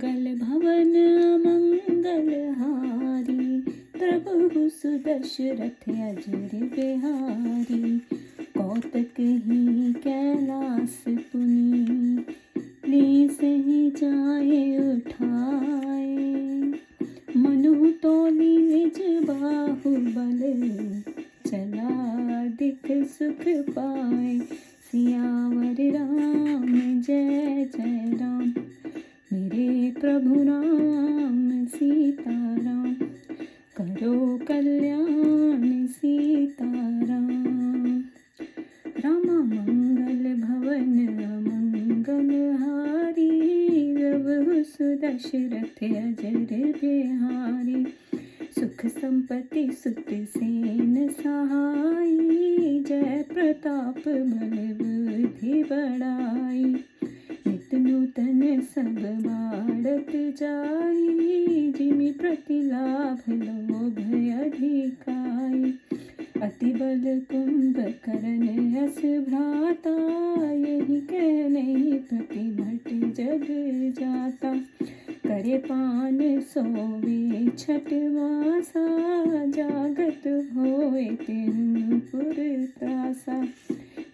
भवन मंगल हारी, प्रभु सुदशरथ अजर बिहारी। कौतक ही कैलास पुनि, लीस ही जाए उठाए। मनु तोली निज बाहुबल, चला दिख सुख पाए। सियावर राम जय जय राम, मेरे प्रभु राम सीताराम। करो कल्याण सीताराम। रामा मंगल भवन मंगल हारी, प्रभु सुदशरथ अजर बिहारी। सुख संपत्ति सुत सेन सहाई, जय प्रताप बल बुद्धि बढ़ाई। नित नूतन सब बाढ़त जाई, जिमि प्रति लाभ लोभ अधिकाई। अति बल कुंभकर्ण यस भ्राता, यही कहने प्रति भट जग जाता। करे पान सोवे छठ मासा, जागत होए तिन्ह पुर त्रासा।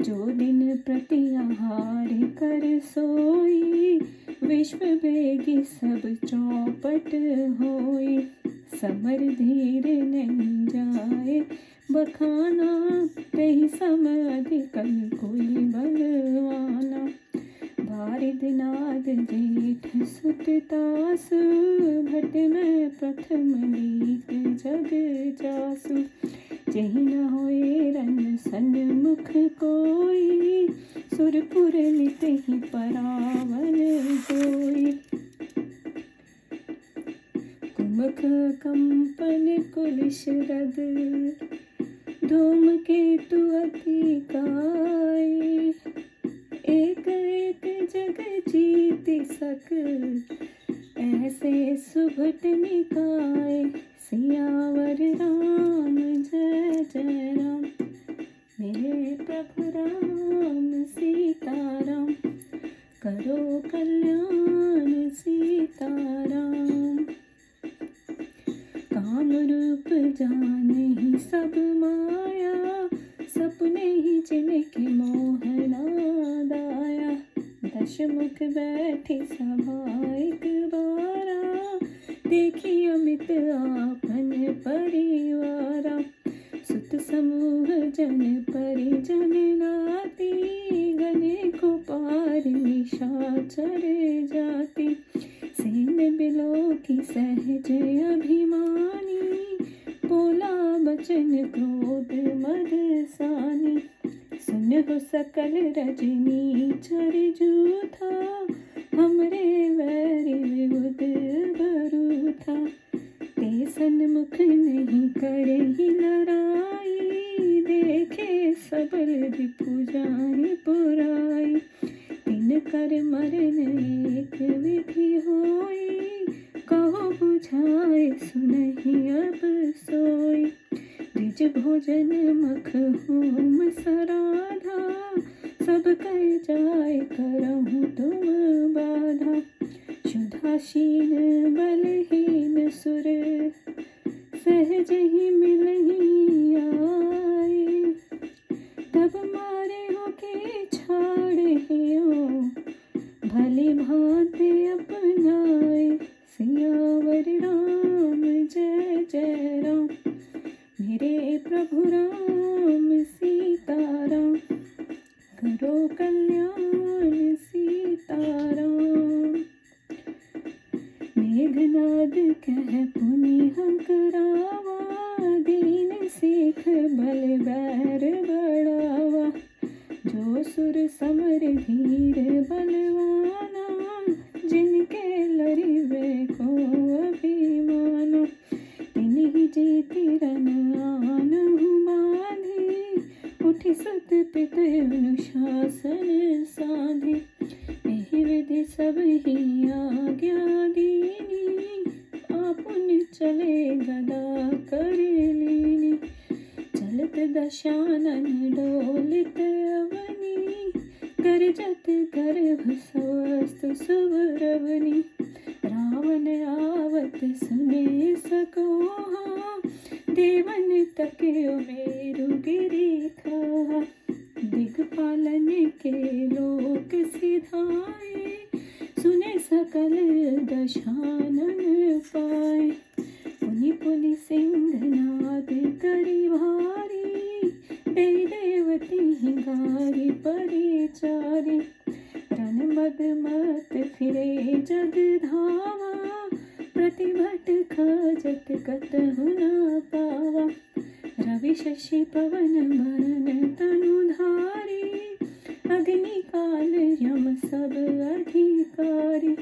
जो दिन प्रति आहार कर सोई, विश्व वेगी सब चौपट होई। समर धीर नहीं जाए बखाना, तही सम अधिकन कोई बलवाना। बारिद नाद जेठ सुत तासु, भट में प्रथम लीक जग जासु। जहि न होए रन सन्मुख कोई, सुरपुर नित ही परावन होई। कुमक कंपन कुलिशरद, धूमकेतु अति काय। एक एक जग जीति सक, ऐसे सुभट निकाय। सियावर राम जय जय राम, मेरे प्रभु राम सीताराम। करो कल्याण सीताराम। काम रूप जाने सब माया, सपने ही जिनके मोहना दाया। दशमुख बैठी सभा एक बारा, देखी अमित आपन परिवारा। सुत समूह जन परिजन नाती, गने को पार निशाचर जाति। सेन बिलो की सहज अभिमानी, बोला बचन क्रोध मद सानी। सुन हो सकल रजनी चर जूथा, हमरे वैरी विबुध बरूथा। ते सन्मुख नहीं करे ही लड़ाई, देखे सबल रिपु जाहि पुराई। तिन कर मरन एक विधि होई, कहो बुझाए सुनहि अब सोई। द्विज भोजन मख होम सराधा, सब कर जाय करहु तुम बाधा। क्षुधाशीन बलहीन सुर, सहज ही मिलहि आए। तब मारे हो के छाड़े हो, भली भांति अपनाए। सियावर राम जय जय राम, मेरे प्रभु राम सीताराम। करो कल्याण सीताराम। मेघनाद कह पुनि हंकरावा, दीन सीख बल बैर बढ़ावा। जो सुर समर धीर बलवाना, जिनके लरिवे को अभिमाना। तिन्हि जीति रन आनहु बाँधि, उठि सुत पित अनुशासन साधि। एहि विधि सब ही आज्ञा दीनी, आपुन चले गदा कर लीनी। चलत दशानन डोलित अवनी, गर्जत गर्भ स्वस्थ सुवरवनी। पवन आवत सुने सको हाँ, देवन तकियो मेरु गिरी था। दिग्पालन के लोक सिधाए, सुने सकल दशानन पाए। पुनि पुनि सिंहनाद करि भारी, देई देवती गारी परिचारी। रन मद मत फिरे जग धावा, प्रतिभट खजत कतहु न पावा। रवि शशि पवन बरन तनुधारी, अग्नि काल यम सब अधिकारी।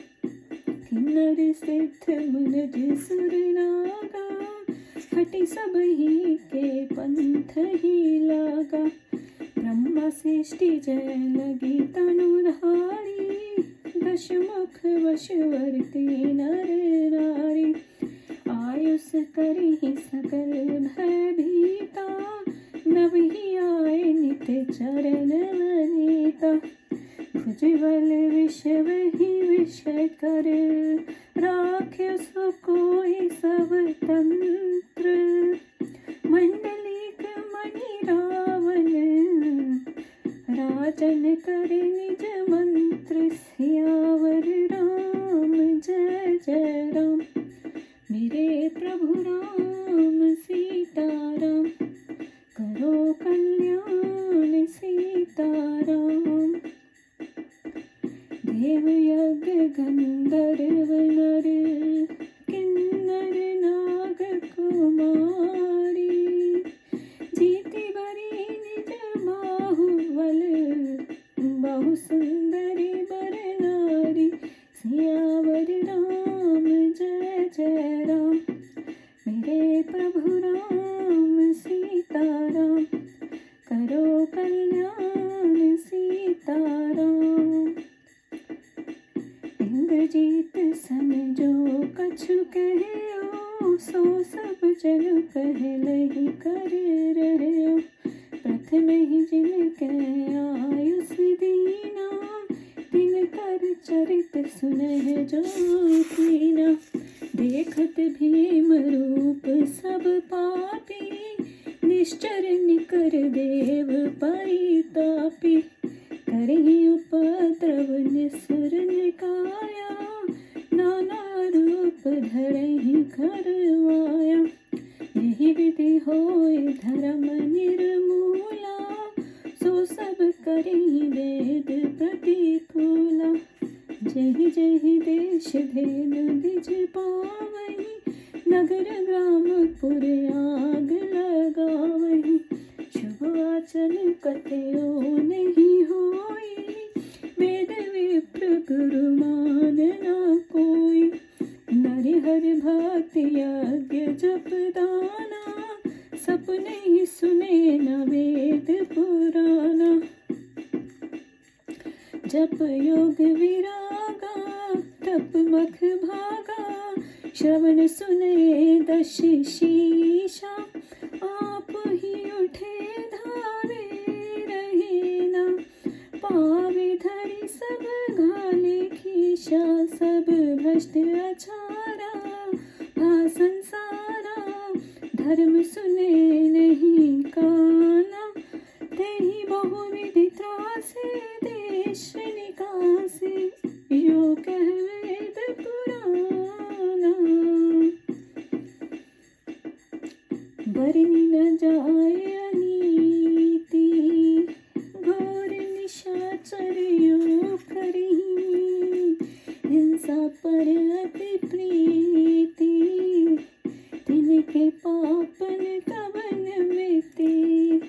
किन्नर सिद्ध मुनिज सुर नागा, हटि सब ही के पंथ ही लागा। ब्रह्मा सृष्टि जय लगी तनुधारी, दशमुख वशवर्ती नर नारी। आयुष करि सकल भय भीता, नव ही आए नित्य चरण वनीता। भुजबल विषव ही विषय कर, राख्य सो कोई सब तंत्र। मंडलिक मणि रावण, राजन करे निज मंत्र। सियावर राम जय जय राम, मेरे प्रभु राम सीताराम। करो कल्याण सीताराम। देव यज्ञ गंधर्व नर, किन्नर नाग कुमारी। जीति बरी निज बाहुबल, बहु सुंदरी बर नारी। सियावर राम जय जय राम, मेरे प्रभु राम सीताराम। करो कल्याण सीताराम। इंद्रजीत सन जो कछु कहो, सो सब जन पहलहि कर रहो। प्रथम ही जिनके आयुष दीना, तिनकर चरित सुनह जो कीना। देखत भीम रूप सब पापी, निश्चर निकर देव परितापी। करहि उपद्रव निसुर निकाया, नाना रूप धरहि खरवाया। यही विधि होय धर्म निर्मूला, सो सब करहि वेद प्रतिकूला। जहि जहि देश धेनु द्विज पावहि, नगर ग्राम पुर आग लगावहि। शुभ आचरण कतयो नहीं होई, वेद विप्र गुरु मान न कोई। नरिहर भक्ति यज्ञ जप दाना, सपने ही सुने न वेद पुराना। जप योग विरागा, तप मख भागा। श्रवण सुने दश शीशा, आप ही उठे धावे रहे ना। पावे धरि सब घाले खीशा, सब भ्रष्ट अचारा भा संसारा। धर्म सुने नहीं काना, तेहि बहुविधि त्रासे देश निकासे। यो कह वेद पुराना, बरनी न जाय अनीति। घोर निशाचर यो करहि, हिंसा पर अति प्रीति। तिनके पापन कवन मिति,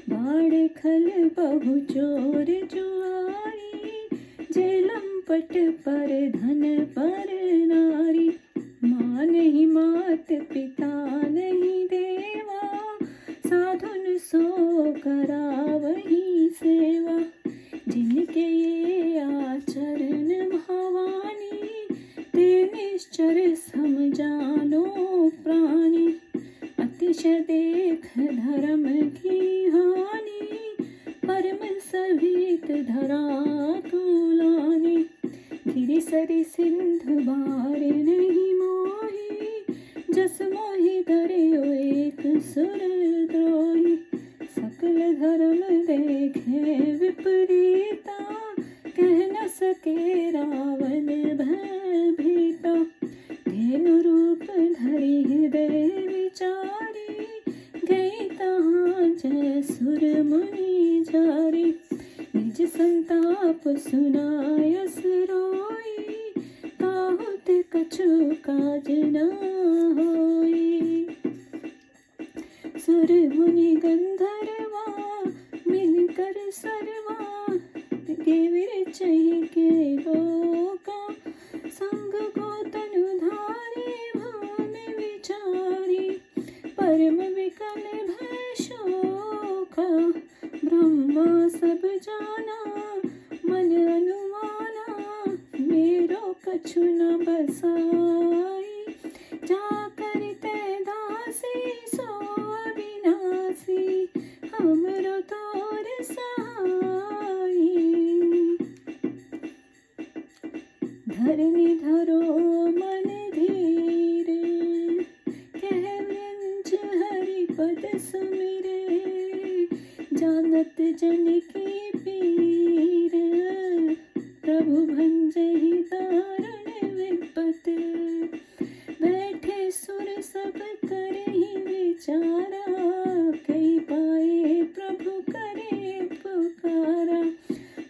बाढ़ खल बहु चोर जुआरी। जे लंपट पर धन पर नारी, माँ नहीं मात पिता नहीं देवा। साधुन सो करावही सेवा, जिनके ये आचरण भवानी। ते निश्चर समझानो प्राणी, अतिशय देख धर्म की हानि। परम सभीत धरा कुलानि, फिर सरि सिंधु बार नहीं मोही, जस मोहि धरियो एक सुर द्रोही। सकल धर्म देखे विपरीता, कह न सके रावण भयभीता। धेनु रूप धरि हृदय विचारी, गई तहाँ जय सुर मुनि झारी। निज संताप सुनायस रोई, काहुत कछु काज न होई। सुर मुनि गंधर्वा मिलकर सरवा, गे चही के लोका। संग को तनु धारी भान विचारी, परम विकल भय शोका। ब्रह्मा सब जाना मन अनुमाना, मेरो कछु न बसाई। जाकर ते दासी सो अविनाशी, हमरो तोर सहाई। धरनी धरो मन धीर, कह व्यंज हरि पद सुमिरे। जानत जन की पीर, प्रभु भंजहि दारुण विपत। बैठे सुर सब करहि विचारा, कई पाए प्रभु करे पुकारा।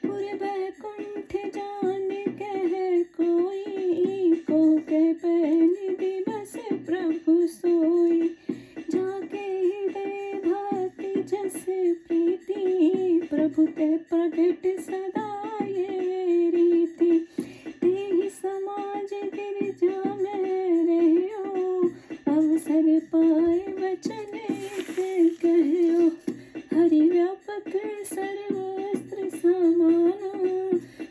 पुर बैकुंठ जान कह कोई, को कह पैन दिवस प्रभु सोई। जाके हृदय भाति जस प्रीति, प्रभु ते प्रगट सदा ये रीति। तेहि समाज गिरजा में रहियो, अवसर पाए वचन एक कहियो। हरि व्यापक सर्वस्त्र समाना,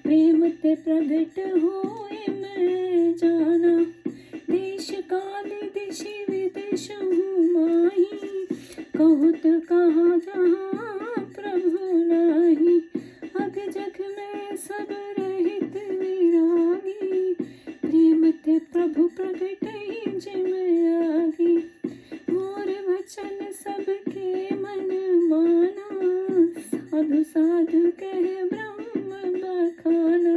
प्रेम ते प्रगट होए मैं जाना। देश काल दिशि विदेश हूँ माही, कहूत कहाँ जहाँ प्रभु नाही। अग जग में सब रहित विरागी, प्रेम ते प्रभु प्रगट ही जिम आगी। मोर वचन सबके मन माना, साधु साधु कह ब्रह्म बखाना।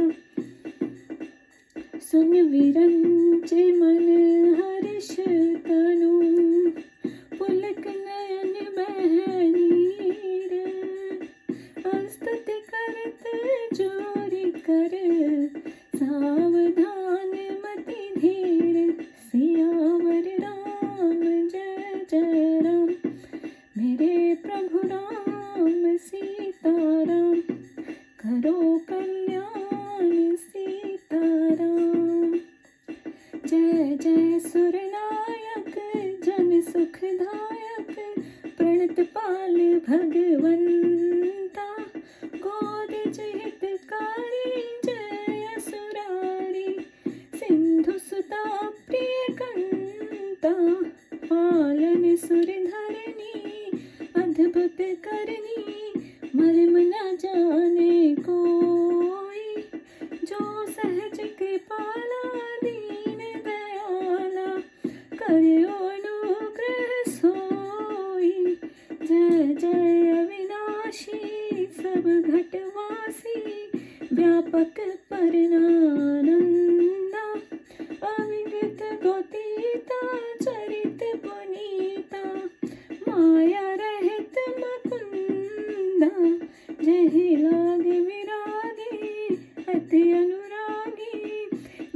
सुन विरंच मन हर्ष तनु, पुलक नयन बह नीर। स्तुति करत जोरि कर, सावधान मति धीर। सियावर राम जय जय राम, मेरे प्रभु राम सीताराम। करो कल्याण सीताराम। जय जय सुरनायक जन सुखदायक, प्रणत पाल भगवंता। गोद हितकारी जय सुरारी, सिंधु सुता प्रिय कंता। पालन सुर धरनी अद्भुत करनी, मर्म न जाने कोई। जो सहज कृपाला दीन दयाला, करो अनुग्रह सोई। जय जय अविनाशी सब घटवासी, व्यापक परनानंदा। अविगत गोतीता चरित पुनीता, माया रहित मुकुंदा। जहि लाग विरागी अति अनुरागी,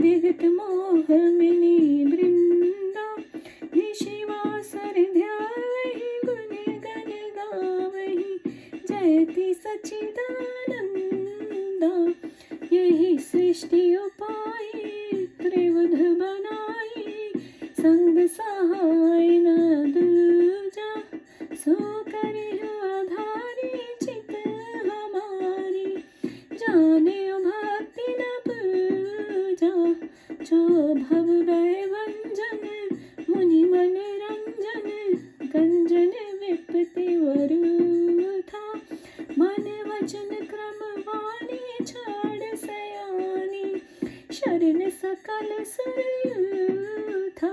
विगत मोह मिनी वृंदा। निशिवासर ध्यावहि गुण गण गावहि, जयति सच्चिदानंदा। यही सृष्टि उपाई त्रिविध बनाई, संग सहाय न दूजा। सो करियो आधारी चित हमारी, जाने भक्ति न पूजा। जो भव भय भंजन मुनि मन रंजन, गंजन विपति वरूथा। मन वचन क्रम वाणी छाड़ सयानी, काल सरयू था,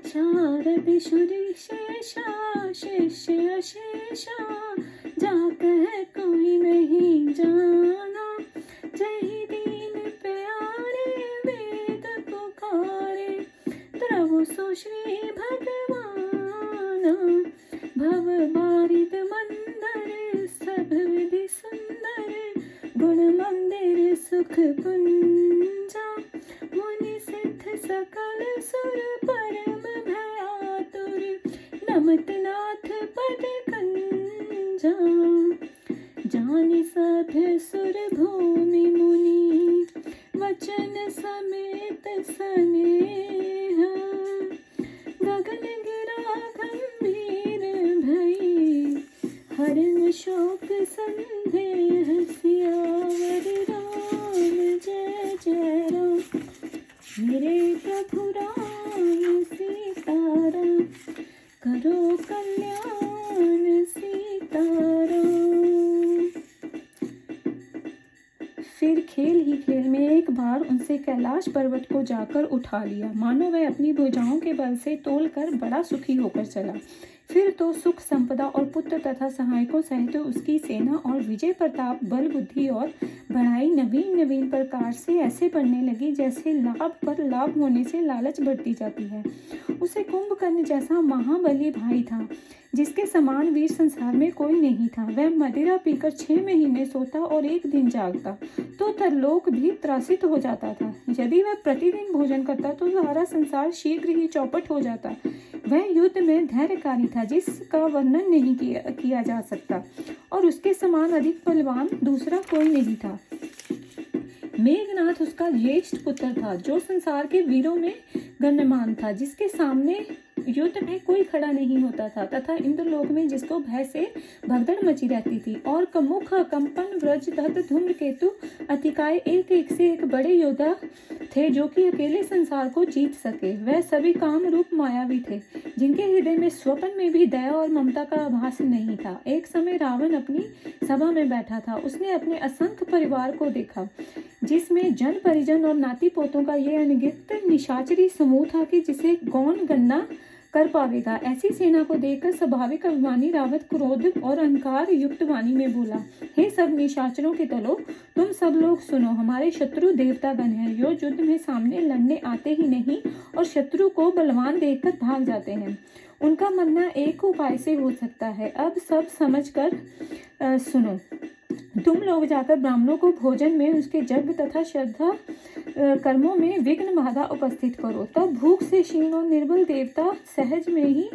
शारद शुरि शेषा शिष्य अशेषा, जा कह कोई नहीं जाना, जही दीन प्यारे वेद पुकारे, द्रव सो श्री भगवान, भव बारिद मंदर सब विधि सुंदर, गुण मंदिर सुख कुंजा, मुनि सिद्ध सकल सुर परम भयातुर, नमत नाथ पद कंजा, जानि सभ्य सुर भूमि मुनि, वचन समेत स्नेह, गगन गिरा गंभीर भई, हरण शोक संदेह, सियावर राम जय जय राम, मेरे प्रभु राम सीताराम, करो कल्याण सीताराम। फिर खेल ही खेल में एक बार उनसे कैलाश पर्वत को जाकर उठा लिया, मानो वह अपनी भुजाओं के बल से तोल कर बड़ा सुखी होकर चला। फिर तो सुख संपदा और पुत्र तथा सहायकों सहित उसकी सेना और विजय प्रताप बल बुद्धि और बढ़ाई नवीन नवीन प्रकार से ऐसे बढ़ने लगी जैसे लाभ पर लाभ होने से लालच बढ़ती जाती है। उसे कुंभकर्ण जैसा महाबली भाई था, जिसके समान वीर संसार में कोई नहीं था। वह मदिरा पीकर 6 महीने सोता और एक दिन जागता तो तरलोक भी त्रासित हो जाता था। यदि वह प्रतिदिन भोजन करता तो सारा संसार शीघ्र ही चौपट हो जाता। वह युद्ध में धैर्यकारी था, जिसका वर्णन नहीं किया जा सकता, और उसके समान अधिक बलवान दूसरा कोई नहीं था। मेघनाथ उसका ज्येष्ठ पुत्र था, जो संसार के वीरों में गण्यमान था, जिसके सामने युद्ध में कोई खड़ा नहीं होता था, तथा इंद्रलोक में जिसको भय से भगदड़ मची रहती थी। और कमुख, कंपन, व्रज, दत्त, धूम्रकेतु, अतिकाय एक एक से एक बड़े योद्धा थे, जो कि अकेले संसार को जीत सके। वह सभी काम रूप मायावी थे, जिनके हृदय में स्वप्न में भी दया और ममता का आभास नहीं था। एक समय रावण अपनी सभा में बैठा था। उसने अपने असंख्य परिवार को देखा, जिसमें जन परिजन और नाती पोतों का ये अनगिनत निशाचरी समूह था कि जिसे कौन गणना कर पावेगा। ऐसी सेना को देखकर स्वाभाविक अभिमानी रावण क्रोध और अहंकार युक्त वाणी में बोला, हे सब निशाचरों के दलों, तुम सब लोग सुनो। हमारे शत्रु देवतागण हैं, जो युद्ध में सामने लड़ने आते ही नहीं और शत्रु को बलवान देखकर भाग जाते हैं। उनका मरना एक उपाय से हो सकता है। अब सब समझ कर सुनो। तुम लोग जाकर ब्राह्मणों को भोजन में, उसके यज्ञ तथा श्रद्धा कर्मों में विघ्न बाधा उपस्थित करो। तब भूख से क्षीण और निर्बल देवता सहज में ही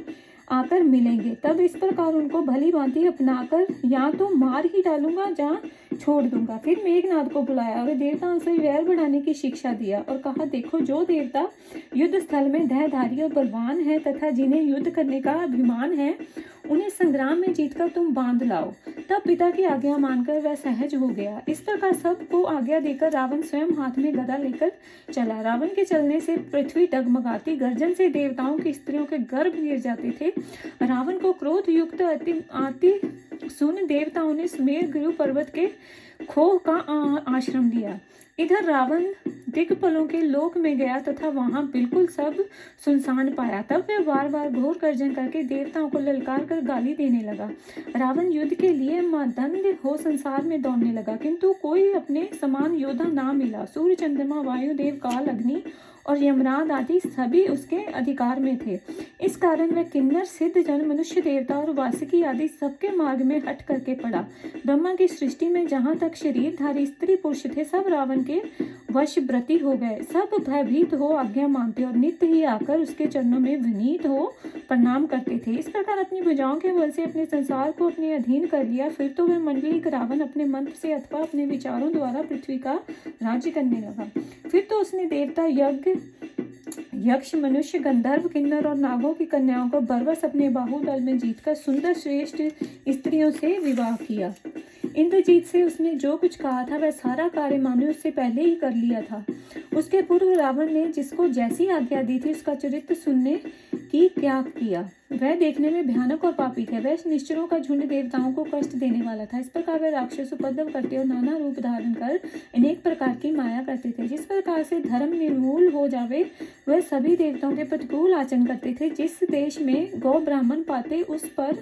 आकर मिलेंगे। तब इस प्रकार उनको भली भांति अपनाकर या तो मार ही डालूंगा या छोड़ दूंगा। फिर मेघनाथ को बुलाया और देवताओं से वैर बढ़ाने की शिक्षा दिया और कहा, देखो, जो देवता युद्ध स्थल में धैर्यधारी और बलवान है तथा जिन्हें युद्ध करने का अभिमान है, उन्हें संग्राम में जीतकर तुम बांध लाओ। तब पिता की आज्ञा मानकर वह सहज हो गया। इस प्रकार सबको आज्ञा देकर रावण स्वयं हाथ में गदा लेकर चला। रावण के चलने से पृथ्वी डगमगाती, गर्जन से देवताओं की स्त्रियों के गर्भ गिर जाते थे। रावण को क्रोध युक्त आति सुन देवताओं ने सुमेर गिरु पर्वत के खोह का आश्रम लिया। इधर रावण दिग्बलों के लोक में गया तथा वहां बिल्कुल सब सुनसान पाया। तब वह बार बार घोर गर्जन करके देवताओं को ललकार कर गाली देने लगा। रावण युद्ध के लिए मदंध हो संसार में दौड़ने लगा, किंतु कोई अपने समान योद्धा ना मिला। सूर्य, चंद्रमा, वायुदेव, काल, अग्नि और यमराज आदि सभी उसके अधिकार में थे। इस कारण वह किन्नर, सिद्ध जन, मनुष्य, देवता और वासुकी आदि सबके मार्ग में हट करके पड़ा। ब्रह्मा की सृष्टि में जहाँ तक शरीरधारी स्त्री पुरुष थे, सब रावण के वशव्रती हो गए। सब भयभीत हो आज्ञा मानते और नित्य ही आकर उसके चरणों में विनीत हो प्रणाम करते थे। इस प्रकार अपनी भुजाओं के बल से अपने संसार को अपने अधीन कर लिया। फिर तो वह मंडलिक रावण अपने मंत्र से अथवा अपने विचारों द्वारा पृथ्वी का राज्य करने लगा। फिर तो उसने देवता, यज्ञ, यक्ष, मनुष्य, गंधर्व, किन्नर और नागों की कन्याओं को बरबस अपने बाहुबल में जीतकर सुंदर श्रेष्ठ स्त्रियों से विवाह किया। इंद्रजीत से उसने जो कुछ कहा था वह सारा कार्य मानो उससे पहले ही कर लिया था। उसके पूर्व रावण ने जिसको जैसी आज्ञा दी थी उसका चरित्र सुनने की त्याग किया। वह देखने में भयानक और पापी थे। वह निश्चरों का झुंड देवताओं को कष्ट देने वाला था। इस प्रकार वह राक्षस उपद्रव करते और नाना रूप धारण कर अनेक प्रकार की माया करते थे। जिस प्रकार से धर्म निर्मूल हो जावे वह सभी देवताओं के प्रतिकूल आचरण करते थे। जिस देश में गौ ब्राह्मण पाते उस पर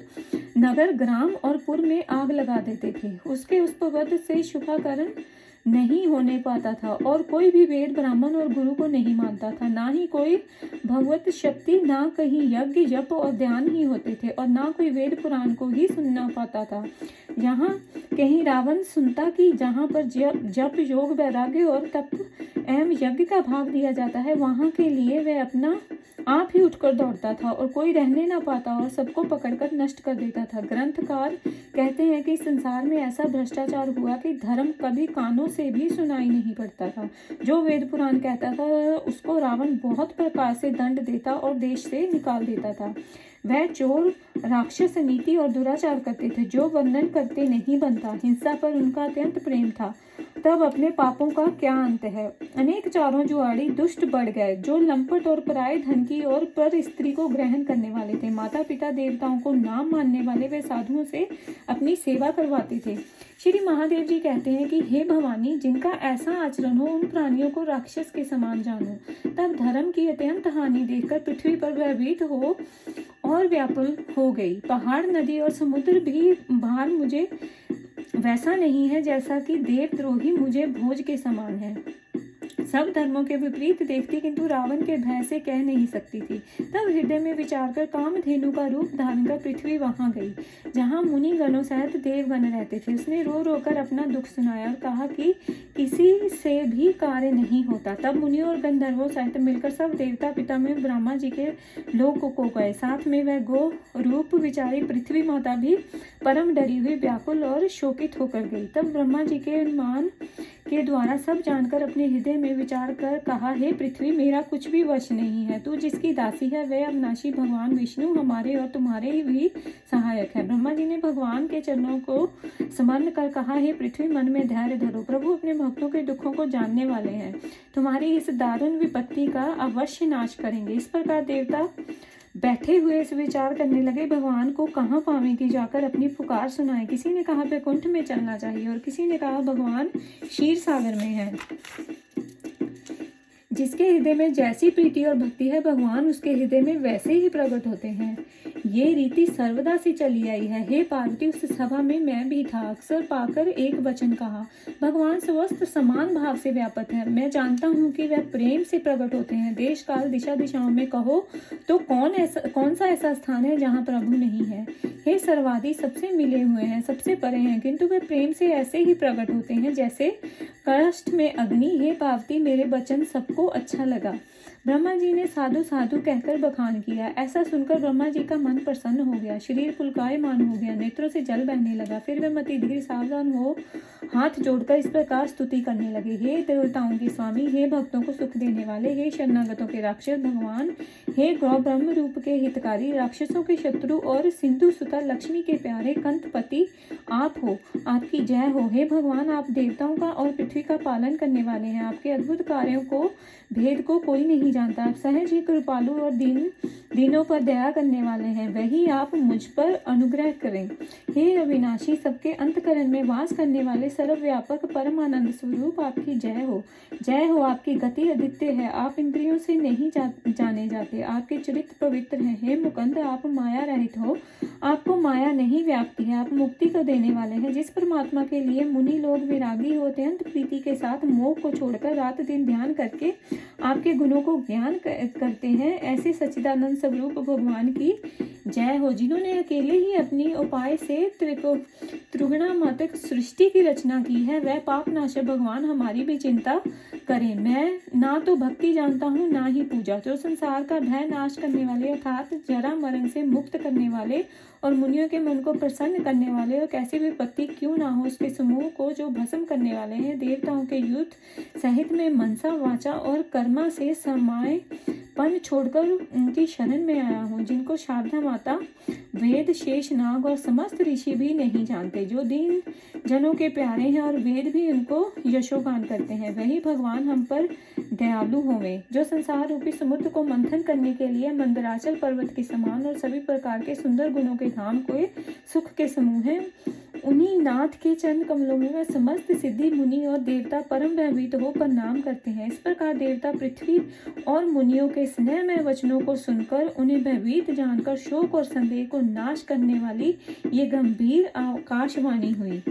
नगर ग्राम और पुर में आग लगा देते थे। उसके उस पद से शुभाकरण नहीं होने पाता था और कोई भी वेद ब्राह्मण और गुरु को नहीं मानता था। ना ही कोई भगवत शक्ति, ना कहीं यज्ञ जप और ध्यान ही होते थे और ना कोई वेद पुराण को ही सुनना पाता था। जहाँ कहीं रावण सुनता कि जहाँ पर जप योग वैराग्य और तप एवं यज्ञ का भाग दिया जाता है वहाँ के लिए वह अपना आप ही उठकर दौड़ता था और कोई रहने ना पाता और सबको पकड़कर नष्ट कर देता था। ग्रंथकार कहते हैं कि संसार में ऐसा भ्रष्टाचार हुआ कि धर्म कभी कानों से भी सुनाई नहीं पड़ता था। जो वेद पुराण कहता था उसको रावण बहुत प्रकार से दंड देता और देश से निकाल देता था। वह चोर, राक्षस, नीति और दुराचार करते थे जो वर्णन करते नहीं बनता। हिंसा पर उनका अत्यंत प्रेम था। तब अपने पापों का क्या अंत है। अनेक चारों जुआड़ी दुष्ट बढ़ गए जो लंपट और पराये धन की और पर स्त्री को ग्रहण करने वाले थे। माता पिता देवताओं को नाम मानने वाले वे साधुओं से अपनी सेवा करवाते थे। श्री महादेव जी कहते हैं कि हे भवानी, जिनका ऐसा आचरण हो उन प्राणियों को राक्षस के समान जानो। तब धर्म की अत्यंत हानि देखकर पृथ्वी पर भयभीत हो और व्याकुल हो गई। पहाड़, नदी और समुद्र भी भार मुझे वैसा नहीं है जैसा कि देवद्रोही मुझे भोज के समान है। सब धर्मों के विपरीत देखती किंतु रावण के भय से कह नहीं सकती थी। तब हृदय में विचार कर कामधेनु का रूप धारण कर पृथ्वी वहां गई जहां मुनि गणों सहित देवगण रहते थे। उसने रो रो कर अपना दुख सुनाया और कहा कि किसी से भी कार्य नहीं होता। तब मुनियों और गंधर्वों सहित मिलकर सब देवता पिता में ब्रह्मा जी के लोक को गए। साथ में वह गो रूप विचारी पृथ्वी माता भी परम डरी हुई, व्याकुल और शोकित होकर गई। तब ब्रह्मा जी के अनुमान के द्वारा सब जानकर अपने हृदय में विचार कर कहा, हे पृथ्वी, मेरा कुछ भी वश नहीं है। तू जिसकी दासी है वह अविनाशी भगवान विष्णु हमारे और तुम्हारे भी सहायक है। ब्रह्मा जी ने भगवान के चरणों को स्मरण कर कहा, हे पृथ्वी, मन में धैर्य धरो। प्रभु अपने भक्तों के दुखों को जानने वाले हैं। तुम्हारी इस दारुण विपत्ति का अवश्य नाश करेंगे। इस प्रकार देवता बैठे हुए इस विचार करने लगे, भगवान को कहाँ पावेंगे, जाकर अपनी पुकार सुनाए। किसी ने कहा वैकुंठ में चलना चाहिए और किसी ने कहा भगवान क्षीर सागर में है। जिसके हृदय में जैसी प्रीति और भक्ति है भगवान उसके हृदय में वैसे ही प्रकट होते हैं। ये रीति सर्वदा से चली आई है। हे पार्वती, उस सभा में मैं भी था। अक्सर पाकर एक वचन कहा, भगवान स्वस्थ समान भाव से व्यापक है। मैं जानता हूँ कि वह प्रेम से प्रकट होते हैं। देश काल दिशा दिशाओं में कहो तो कौन सा ऐसा स्थान है जहाँ प्रभु नहीं है। हे सर्वादि, सबसे मिले हुए हैं, सबसे परे हैं, किंतु वे प्रेम से ऐसे ही प्रकट होते हैं जैसे कष्ट में अग्नि। हे पार्वती, मेरे वचन सबको अच्छा लगा। ब्रह्मा जी ने साधु साधु कहकर बखान किया। ऐसा सुनकर ब्रह्मा जी का मन प्रसन्न हो गया, शरीर पुलकायमान हो गया, नेत्रों से जल बहने लगा। फिर वे मति धीरे सावधान हो हाथ जोड़कर इस प्रकार स्तुति करने लगे, हे देवताओं के स्वामी, हे भक्तों को सुख देने वाले, हे शरणागतों के राक्षस भगवान, हे गौ ब्रह्म रूप के हितकारी, राक्षसों के शत्रु और सिंधु सुता लक्ष्मी के प्यारे कंतपति आप हो, आपकी जय हो। हे भगवान, आप देवताओं का और पृथ्वी का पालन करने वाले हैं। आपके अद्भुत कार्यों को भेद को कोई नहीं जानता। आप सहज ही कृपालु और दीनों पर दया करने वाले हैं। वही आप मुझ पर अनुग्रह करें। हे अविनाशी, सबके अंतकरण में वास करने वाले सर्वव्यापक परमानंद स्वरूप, आपकी जय हो। जय हो। आपकी गति अद्वितीय है। आप इंद्रियों से नहीं जाने जाते। आपके चरित्र पवित्र हैं। हे मुकुंद, आप माया रहित हो, आपको माया नहीं व्याप्ति है। आप मुक्ति को देने वाले हैं। जिस परमात्मा के लिए मुनि लोग विरागी हो अत्यंत प्रीति के साथ मोह को छोड़कर रात दिन ध्यान करके आपके गुणों को ज्ञान करते हैं, ऐसे सच्चिदानंद स्वरूप भगवान की जय हो। जिन्होंने अकेले ही अपनी उपाय से त्रिगुणात्मक सृष्टि की रचना की है, वह पाप नाशक भगवान हमारी भी चिंता करें। मैं ना तो भक्ति जानता हूँ ना ही पूजा। जो संसार का भय नाश करने वाले अर्थात जरा मरण से मुक्त करने वाले और मुनियों के मन को प्रसन्न करने वाले और कैसी विपत्ति क्यों ना हो उसके समूह को जो भस्म करने वाले हैं, देवताओं के युद्ध सहित में मनसा वाचा और कर्मा से समाय पन छोड़कर उनकी शरण में आया हूँ, जिनको शारदा माता, वेद, शेष नाग और समस्त ऋषि भी नहीं जानते, जो दीन जनों के प्यारे हैं और वेद भी उनको यशोगान करते हैं। वही भगवान हम पर दयालु होवे, जो संसार रूपी समुद्र को मंथन करने के लिए मंदराचल पर्वत के समान और सभी प्रकार के सुंदर गुणों के धाम को सुख के समूह हैं। उन्हीं नाथ के चरण कमलों में वह समस्त सिद्धि, मुनि और देवता परम भयभीत हो प्रणाम करते हैं। इस प्रकार देवता पृथ्वी और मुनियों के स्नेहमय वचनों को सुनकर उन्हें भयभीत जानकर शोक और संदेह को नाश करने वाली ये गंभीर आकाशवाणी हुई।